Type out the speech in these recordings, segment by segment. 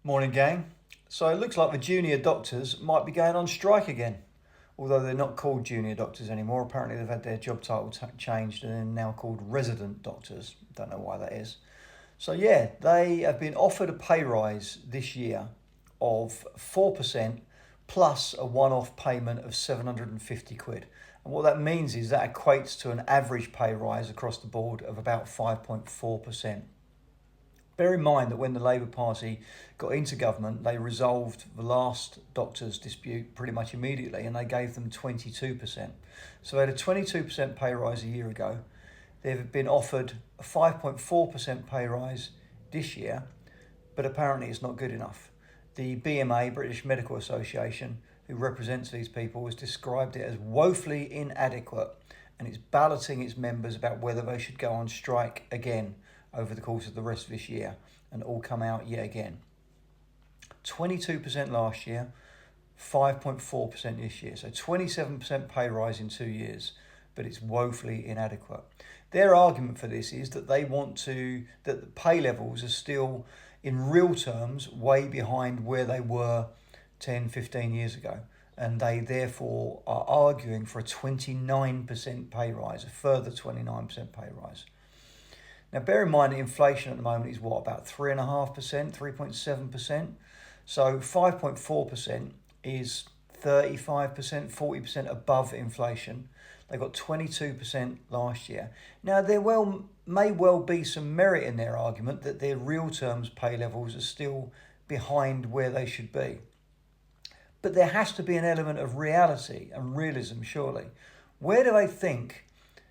Morning, gang. So it looks like the junior doctors might be going on strike again, although they're not called junior doctors anymore. Apparently, they've had their job title changed and they're now called resident doctors. Don't know why that is. So, yeah, they have been offered a pay rise this year of 4% plus a one off payment of 750 quid. And what that means is that equates to an average pay rise across the board of about 5.4%. Bear in mind that when the Labour Party got into government, they resolved the last doctors' dispute pretty much immediately and they gave them 22%. So they had a 22% pay rise a year ago. They've been offered a 5.4% pay rise this year, but apparently it's not good enough. The BMA, British Medical Association, who represents these people, has described it as woefully inadequate, and it's balloting its members about whether they should go on strike again over the course of the rest of this year and all come out yet again. 22% last year, 5.4% this year. So 27% pay rise in 2 years, but it's woefully inadequate. Their argument for this is that that the pay levels are still, in real terms, way behind where they were 10, 15 years ago. And they therefore are arguing for a 29% pay rise, a further 29% pay rise. Now, bear in mind that inflation at the moment is about 3.5%, 3.7%. So 5.4% is 35%, 40% above inflation. They got 22% last year. Now, there may well be some merit in their argument that their real terms pay levels are still behind where they should be. But there has to be an element of reality and realism, surely. Where do they think,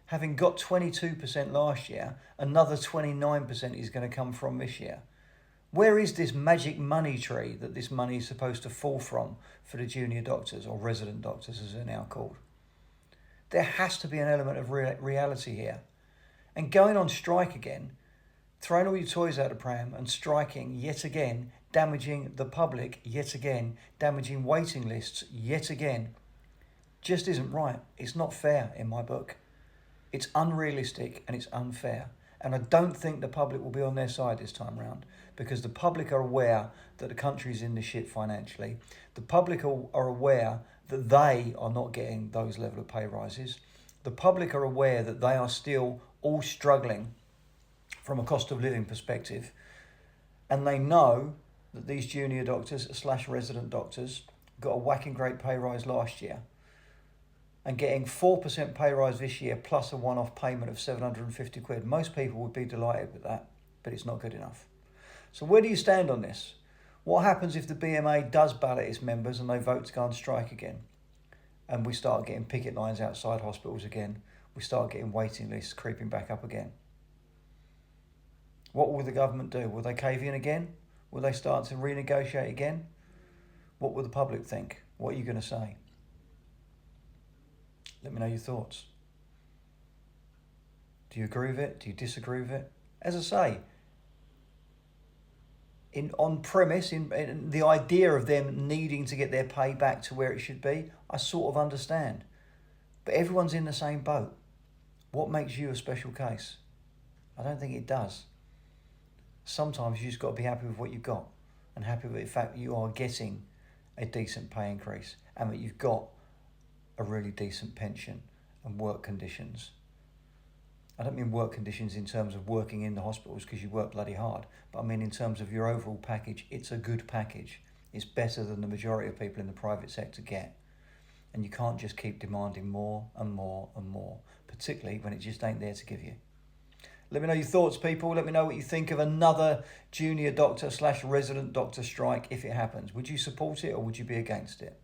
having got 22% last year, another 29% is going to come from this year? Where is this magic money tree that this money is supposed to fall from for the junior doctors, or resident doctors as they're now called? There has to be an element of reality here. And going on strike again, throwing all your toys out of the pram and striking yet again, damaging the public yet again, damaging waiting lists yet again, just isn't right. It's not fair in my book. It's unrealistic and it's unfair. And I don't think the public will be on their side this time round, because the public are aware that the country's in the shit financially. The public are aware that they are not getting those level of pay rises. The public are aware that they are still all struggling from a cost of living perspective. And they know that these junior doctors / resident doctors got a whacking great pay rise last year. And getting 4% pay rise this year plus a one-off payment of 750 quid. Most people would be delighted with that, but it's not good enough. So where do you stand on this? What happens if the BMA does ballot its members and they vote to go on strike again? And we start getting picket lines outside hospitals again. We start getting waiting lists creeping back up again. What will the government do? Will they cave in again? Will they start to renegotiate again? What will the public think? What are you going to say? Let me know your thoughts. Do you agree with it? Do you disagree with it? As I say, in the idea of them needing to get their pay back to where it should be, I sort of understand. But everyone's in the same boat. What makes you a special case? I don't think it does. Sometimes you just got to be happy with what you've got, and happy with the fact that you are getting a decent pay increase and that you've got a really decent pension and work conditions. I don't mean work conditions in terms of working in the hospitals because you work bloody hard, but I mean in terms of your overall package. It's a good package. It's better than the majority of people in the private sector get. And you can't just keep demanding more and more and more, particularly when it just ain't there to give you. Let me know your thoughts, people. Let me know what you think of another junior doctor / resident doctor strike if it happens. Would you support it or would you be against it?